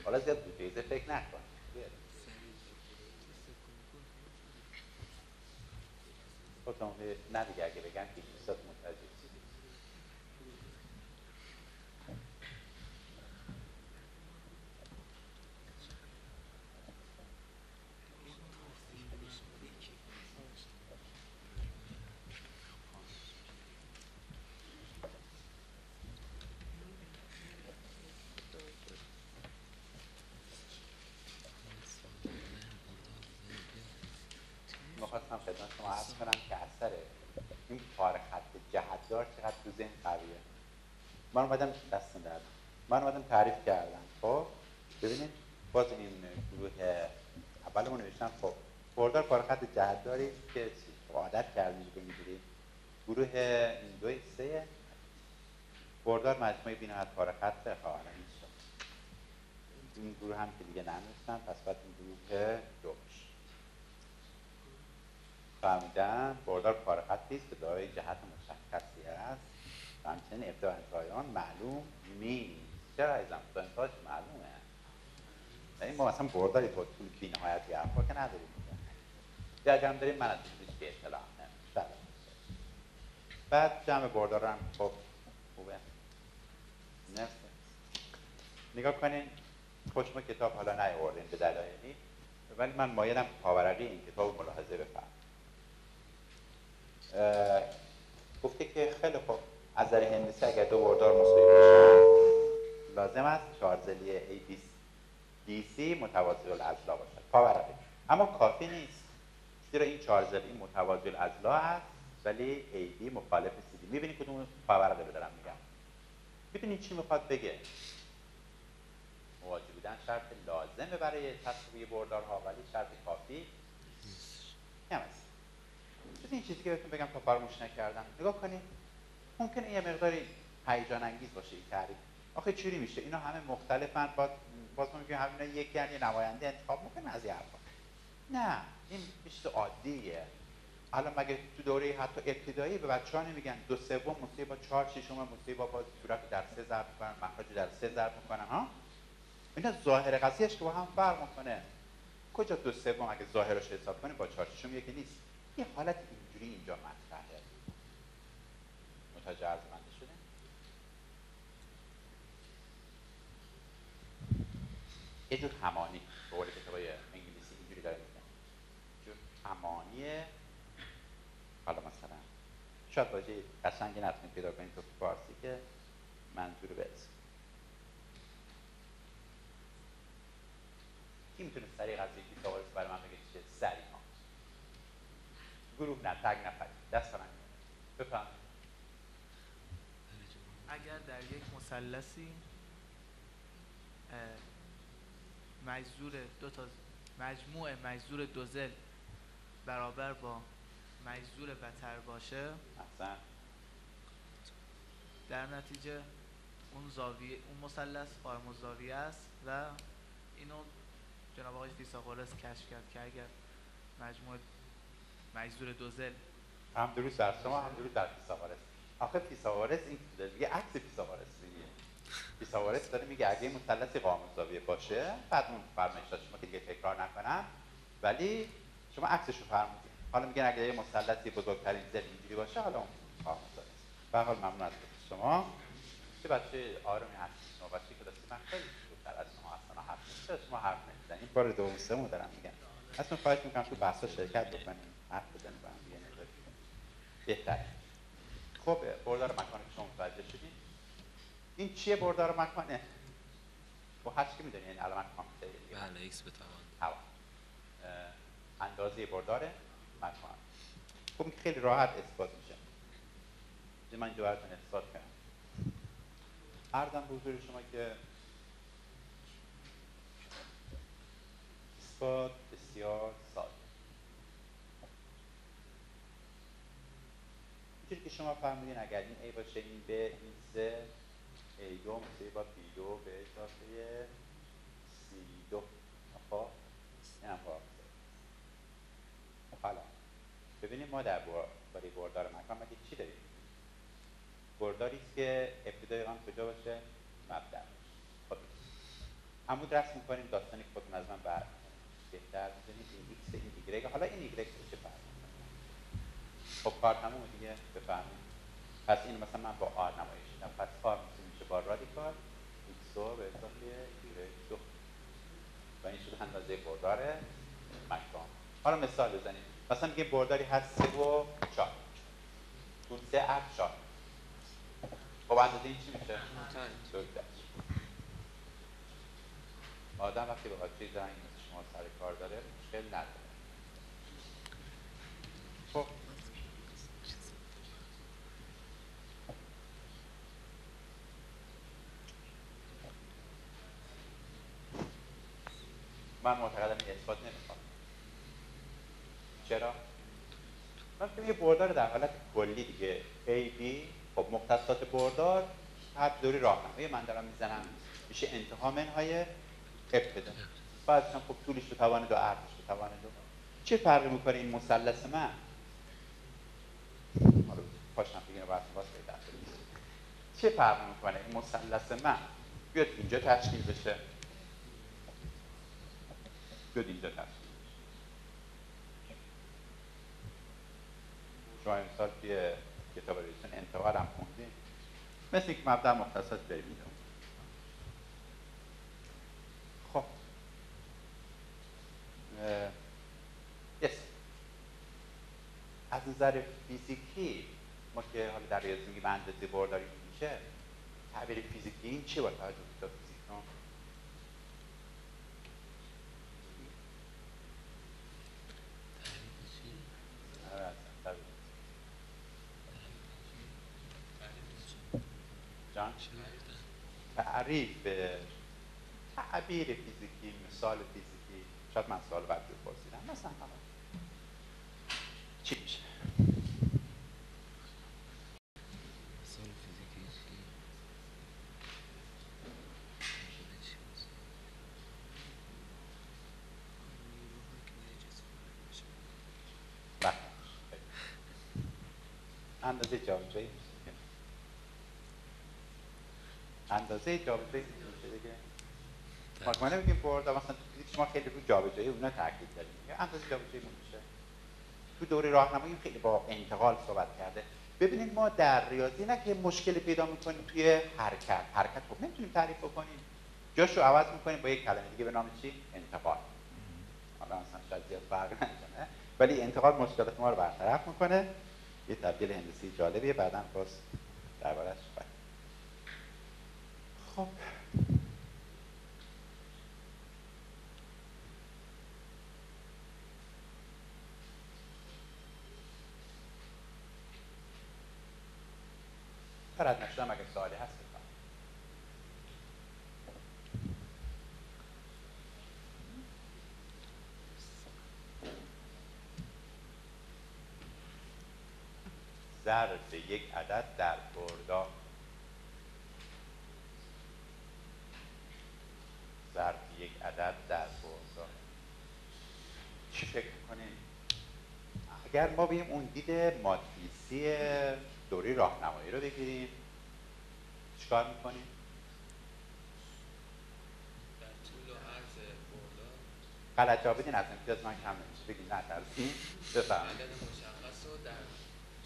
حالا زیاد بودجه فکر نکن بیا خودتون نه دیگه اگه بگم که دوستات متوجه چیزی میخواستم خدمت شما عرض کنم که اثر این پاره خط جهتدار چقدر تو ذهن قویه. من اومدم دستم دردم من اومدم تعریف کردم. خب ببینید باز این گروه اولمون نوشتم خب بردار پاره خط جهتداری که عادت کردیم که اینجوری گروه این 2 3 بردار مجموعه بی‌نهایت پاره خط حالا این گروه هم که دیگه ننوشتم پس بعد این گروه 2 فهمیدم بردار پاره خطی است که دارای جهت مشخصی است و همچنین ابتدا انتهای آن معلوم نیست. چرا عزیزم ابتدا انتهاش معلومه؟ یعنی ما مثلا برداری با طول بی‌نهایتی حرفا که نداریم یا اگر هم داریم من از چیزیش که اطلاع نمیشه. بعد جمع بردار هم خب خوبه نفسه نگاه کنین خوشم کتاب حالا نیاوردین به دلایلی ولی من مایلم پاورقی این کتاب ملاحظه بفرمایید. گفته که خیلی خوب از نظر هندسی اگر 2 بردار مساوی باشن لازم است چهارضلعی ABC متوازی الاضلاع باشد. پاورقی اما کافی نیست زیرا این چهارضلعی متوازی الاضلاع است ولی AB مخالف CD. میبینید کدوم پاورقی رو دارم میگم؟ میبینید چی میخواد بگه؟ مواجه بودن شرط لازمه برای تصویه بردارها ولی شرط کافی نیست. این چیزی که بهتون بگم تا فراموش نکردم نگاه کنید ممکنه یه مقداری هیجان انگیز باشه این تعریف. آخه چوری میشه اینا همه مختلفن باز ما میگیم همینا یکی یعنی نماینده انتخاب میکنه از این حرفا. نه این بیشتر عادیه. الان مگه تو دوره حتی ابتدایی به بچه‌ها نمیگن 2/3 مساوی با 4/6 مساوی با صورت در 3 ضرب میکنن مخرج در 3 ضرب میکنن ها؟ اینا ظاهر قضیهش که با هم فرق میکنه. کجا 2/3 اگه ظاهرش حساب کنیم با 4/6 یکی نیست. یه حالت اینجوری اینجا مطرحه. متوجه عرضمنده شده؟ یه جور همانی به قول کتابای انگلیسی اینجوری داره میگن. جور همانی حالا مثلا شاید واژه قشنگی نتونید پیدا کنید تو فارسی که منظور برسه. کی میتونه سریع قضیه فیثاغورس برای من بگه چیه؟ سریع ها گروه نه تگ نفری دست من بفهم. اگر در یک مثلثی مجموع مجذور 2 ضلع برابر با مجذور وتر باشه احسن در نتیجه اون مثلث قائم‌الزاویه است و اینو جناب آقای فیثاغورس کشف کرد که اگر مجموع مجذور 2 ضلع هم درست در شما هم درست در فیثاغورس. آخه فیثاغورس این دیگه عکس فیثاغورس میگه. فیثاغورس داره میگه اگه مثلثی قائم‌الزاویه باشه بعد اون فرمایش شما که دیگه تکرار نکنم ولی شما عکسش رو فرمودید. حالا میگن اگه یه مثلثی بزرگترین ضلع اینجوری باشه حالا اون قائم‌الزاویه است. به هر حال ممنون از شما. چه بچه آرومی هستید. نوبتی که داشتید من خیلی زودتر از شما اصلا حرف نمی‌زنم. شما حرف نمی‌زنید. این بار دوم سوم دارم میگم. اصلا خواهش می‌کنم تو بحثا شرکت بکنید. حرف بزنید با هم دیگه بهتره. خب بردار مکان که شما متوجه شدید. این چیه بردار مکانه؟ با هر چی می‌دونید یعنی علامت کامپیوتری دیگه. بله ایکس به توان. هوا. اندازه بردار مکان. خب خیلی راحت اثبات میشه. من اینجا براتون اثبات کنم. عرضم به حضور شما که اثبات بسیار ساده. اینجوری که شما فرمودین اگر این A باشه این B این C A2 مساوی با B2 به اضافه C2. خب این هم واقع. حالا ببینید ما در باری بردار مکان مگه چی داریم؟ برداری است که ابتدای آن کجا باشه؟ مبدأ. خب عمود رسم می‌کنیم داستانی که خودتون از من بهتر می‌دونید این ایکس این ایگرگ. حالا این ایگرگ چه فرقی می‌کنه؟ خب کار تموم دیگه بفهمید. پس اینو مثلا من با آر نمایش میدم. پس آر میشه با رادیکال ایکس به اضافه ایگرگ 2 و این شده اندازه بردار مکان. حالا مثال بزنیم. مثلا میگه برداری هست 3 و 4. طول 3 ارک 4. خب اندازه این چی میشه؟ 2 آدم وقتی به خاطر زنگ مثل شما سر کار داره مشکل نداره. خب من معتقدم این اثبات نمیخوام. چرا؟ وقتی یه بردار در حالت کلی دیگه A, B خب مختصات بردار هر دوری راهنمایی من دارم میزنم میشه انتها منهای ابتدا. بعدش هم خب طولش به توان 2 عرضش به توان 2. چه فرقی میکنه این مثلث من؟ حالا پاشم دیگه رو براتون باز پیدا کنید. چه فرقی میکنه این مثلث من بیاد اینجا تشکیل بشه؟ بیاد اینجا تشکیل بشه. شما امسال توی کتاب ریسون انتقال هم خوندیم. مثل یک مبدأ مختصات بریم. خب از نظر فیزیکی ما که حالا در ریاضی میگیم اندازه برداری میشه، تعبیر فیزیکی این چی با توجه به کتاب فیزیک؟ جان؟ تعبیر فیزیکی، مثال فیزیکی، شاید من سوال بعد رو پرسیدم مثلا چی میشه؟ مثال فیزیکی چی؟ اندازه جابجایی میشه. اندازه جابجایی میشه دیگه. ما نمیگیم برد مثلا تو فیزیک شما خیلی رو جابجایی اونا تاکید داریم. اندازه جابجایی میشه. تو دوره راهنمایی خیلی با انتقال صحبت کرده. ببینید ما در ریاضی نه که مشکلی پیدا میکنیم توی حرکت خب نمیتونیم تعریف بکنیم. جاشو عوض میکنیم با یک کلمه دیگه به نام چی؟ انتقال. حالا مثلا شاید زیاد فرق نکنه ولی انتقال مشکلات ما رو برطرف میکنه. یه تبدیل هندسی جالبیه بعداً باز درباره‌اش صحبت. خب رد نشدم اگه سوالی هست بکنم. ضرب یک عدد در بردار. ضرب یک عدد در بردار. چی فکر میکنیم؟ اگر ما بیم اون دید ماتریسی دوره راهنمایی رو بگیریم چیکار میکنیم؟ در طول و عرض بردار غلط جواب بدین از امتیاز من کم نمیشه. بگید نه ترسیم بفرمایید. عدد مشخص رو در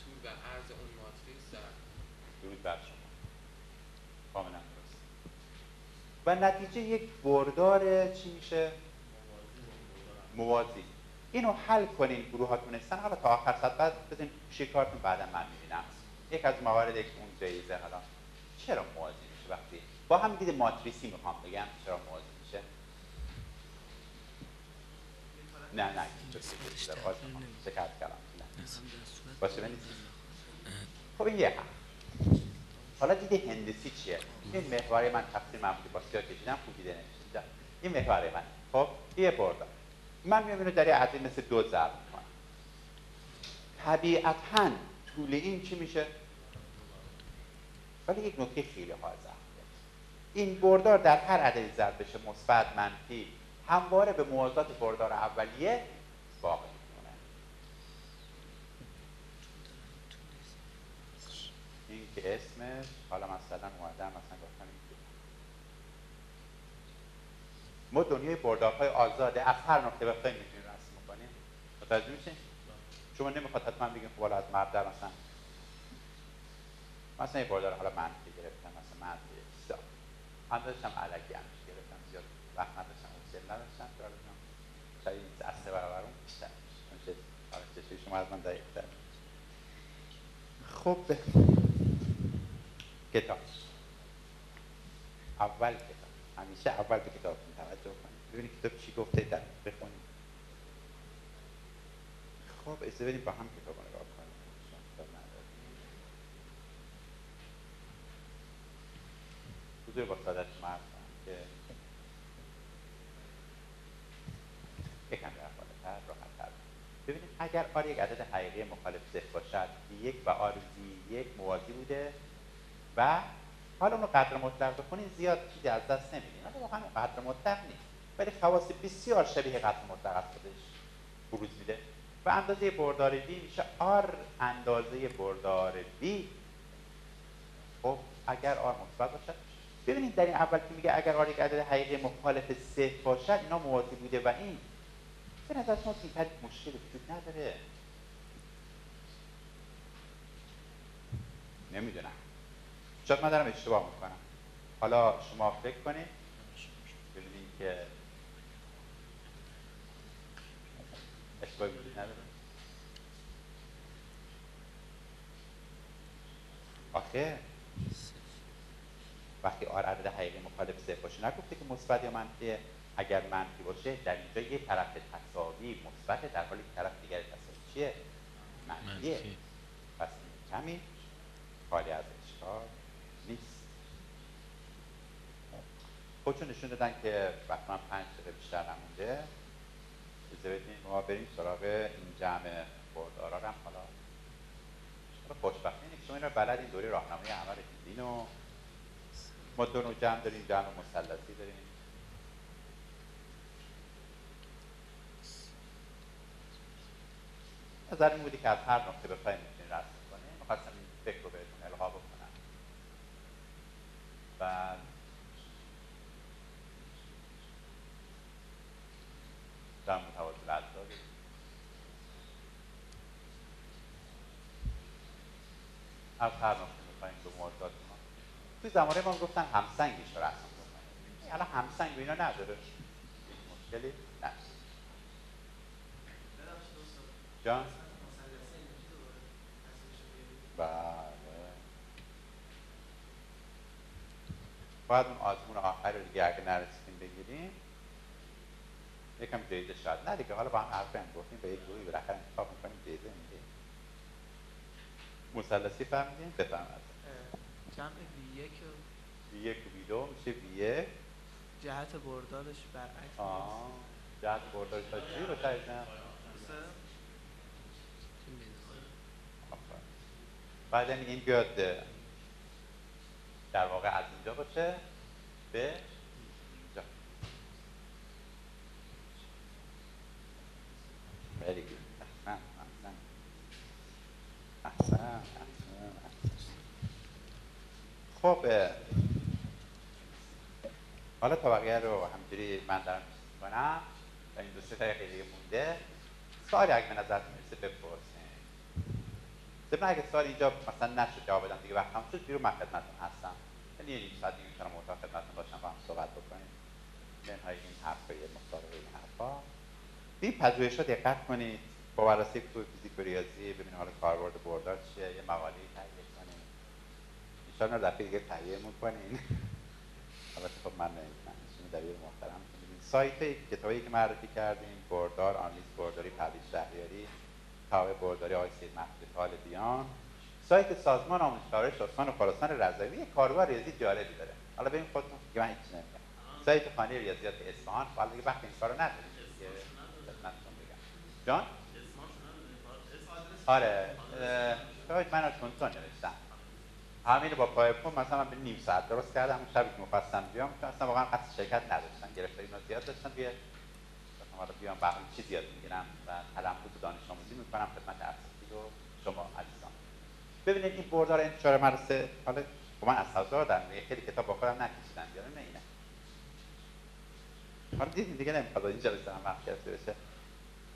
طول و عرض اون ماتریس ضرب. درود بر شما. کاملا درست. و نتیجه یک بردار چی میشه؟ موازی. اینو حل کنین گروهاتون هستن. حالا تا آخر ساعت بعد بزنین توی کارتون بعدا من میبینم. یک از موارد اون جایزه حالا چرا موازی میشه وقتی با هم دید ماتریسی میخوام بگم چرا موازی میشه؟ نه شکایت کردم. باشه بنویسید. خب این یه حرف. حالا دید هندسی چیه؟ این محور من تفسیر معمولی با سیاه کشیدم کوبیده نمیشه. این محور من. خب یه بردار. من میام اینو در یه عدد مثل 2 ضرب میکنم. طبیعتاً طول این چی میشه؟ ولی یک نکته خیلی حاضر. این بردار در هر عددی ضرب بشه مثبت منفی همواره به موازات بردار اولیه باقی میمونه. این که اسمش حالا مثلا اومدم مثلا گفتم ما دنیای بردارهای آزاده از هر نقطه بخوایم میتونیم رسم کنیم. متوجه میشین؟ شما نمیخواد حتما بگیم خب حالا از مبدا مثلا یه بردار حالا منفی گرفتم مثلا منفی 3 اندازش هم علکی همش گرفتم زیاد وقت نداشتم حوصله نداشتم که حالا بگم شاید از 3 برابر اون بیشتر میشه. حالا چشوی شما از من دقیق‌تر. خب کتاب اول کتاب همیشه اول به کتاب توجه کنید ببینید کتاب چی گفته در بخونید. خب اجازه بدید با هم کتاب رو نگاه کنیم. حضور با سادت شما عرض کنم که یکم در بالاتر راحت‌تر. ببینید اگر آر یک عدد حقیقی مخالف صفر باشد B1 و آر B1 موازی بوده و حالا اونو قدر مطلق بخونید زیاد چیزی از دست نمیدیم ولی واقعا قدر مطلق نیست ولی خواص بسیار شبیه قدر مطلق از خودش بروز میده و اندازه بردار B میشه آر اندازه بردار B. خب اگر آر مثبت باشد ببینید در این اول که میگه اگر آر یک عدد حقیقی مخالف صفر باشد اینا موازی بوده و این به نظر شما این طریق مشکل وجود نداره. نمیدونم شاید من دارم اشتباه میکنم. حالا شما فکر کنید ببینید که اشتباهی وجود نداره. آخه وقتی آر عدد حقیقی مخالف صفر باشه نگفته که مثبت یا منفیه. اگر منفی باشه در اینجا یه طرف تساوی مثبت در حالی که طرف دیگر تساوی چیه؟ منفیه. پس این کمی خالی از اشکال نیست. خودشون نشون دادن که وقتی من 5 دقیقه بیشتر نمونده اجازه بدین ما بریم سراغ این جمع بردارا رو هم حالا خوشبختی اینه که شما این رو بلد این دوره راهنمای عمل دیدین و ما 2 نوع جمع داریم جمع مثلثی داریم. نظر این بودی که از هر نقطه بخوایم میتونیم رسم کنیم. میخواستم این فکر رو بهتون القا بکنم. بعد جمع متوازی اجزا داریم. از هر نقطه میخوایم دو موازات ما توی زمانه ما گفتن همسنگیش رو رسم کنیم. الان همسنگ و اینا نداره هیچ مشکلی نه. جان؟ بله باید اون آزمون آخر رو دیگه اگه نرسیدیم بگیریم یکم جایزه شاید نه دیگه. حالا با هم حرف هم گفتیم به یک گروهی بالاخره انتخاب میکنیم جایزه میدیم. مثلثی فهمیدیم؟ بفهمید جمع B1 و B2 میشه B1 جهت بردارش برعکس جهت بردارش تا چی رو تایزن؟ بعد این بیاد در واقع از اینجا باشه به اینجا. خیلی گوید احسن. خب حالا تا بقیه رو همجوری من دارم میکنم و این 2-3 دقیقه دیگه مونده سوالی اگه به نظرتون میرسه بپرسین. ضمن اگه سوال اینجا مثلا نشد جواب بدم دیگه وقتم شد بیرون من خدمتتون هستم. یعنی یه نیم ساعت دیگه میتونم اتاق خدمتتون باشم با هم صحبت بکنیم. منهای این حرفای مسابقه این حرفا. این پژوهشات دقت کنید با بررسی کتب فیزیک و ریاضی ببینید حالا کاربرد بردار چیه یه مقاله‌ای تهیه کنید. ان شاءالله دفعه دیگه تهیه می‌کنین. البته خب من نمی‌تونم دبیر محترم سایت کتابی که معرفی کردیم بردار آنالیز برداری پردیس شهریاری تابع برداری آقای سید محمود طالبیان سایت سازمان آموزش و پرورش استان خراسان رضوی یک کارگاه ریاضی جالبی داره. حالا ببین خودتون که من هیچ چیزی نمیگم. سایت خانه ریاضیات اصفهان، حالا دیگه وقت این کارو ندارید که خدمتتون بگم. جان؟ آره، شاید من از کنتون نوشتم. همین با پای پا مثلا من به نیم ساعت درست کردم اون شبی که می‌خواستم بیام، چون اصلا واقعا قصد شرکت نداشتم، گرفتاری اینا زیاد داشتم، بیاد حالا بیام بهونه چیز یاد میگیرم و تلمبس دانش آموزی میکنم خدمت اساتید و شما عزیزان. ببینید این بردار انتشار مدرسه، حالا من از تازه دارم خیلی کتاب با خودم نکشیدم بیارم نه اینه. حالا دیگه نمیخواد اینجا بزنم وقت گرفته بشه.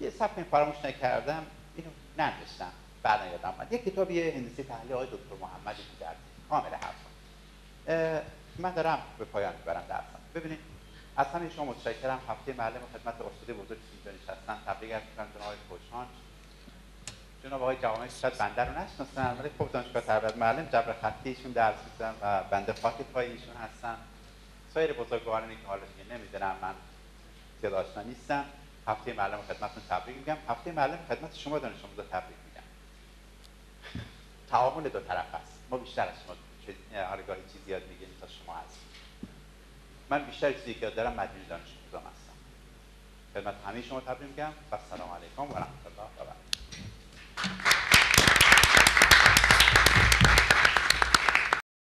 یه صفحه فراموش نکردم، اینو ننوشتم بعدا یادم اومد. یک کتابی هندسی تحلیل آقای دکتر محمد گودرزی کامل حرفا. من دارم به پایان میبرم درسم. ببینید از همه شما متشکرم. هفته معلم خدمت استاد بزرگ که اینجا نشستن تبریک عرض می‌کنم جناب آقای خوشان، جناب آقای جوامع شاید بنده رو نشناسن ولی خب دانشگاه تربیت معلم جبر خطی ایشون درس می‌دن و بنده خاک پای ایشون هستم. سایر بزرگوارانی که حالا دیگه نمی‌دونم، من زیاد آشنا نیستم. هفته معلم خدمتتون تبریک میگم. هفته معلم خدمت شما دانش آموزا تبریک میگم. تعامل دو طرف است. ما بیشتر از شما آرگاهی چیزی یاد میگیریم تا شما هستید. من بیشتر چیزی که یاد دارم مدیون دانش آموزام هستم. خدمت همه شما تبریک میگم و السلام علیکم و رحمت الله و برکاته.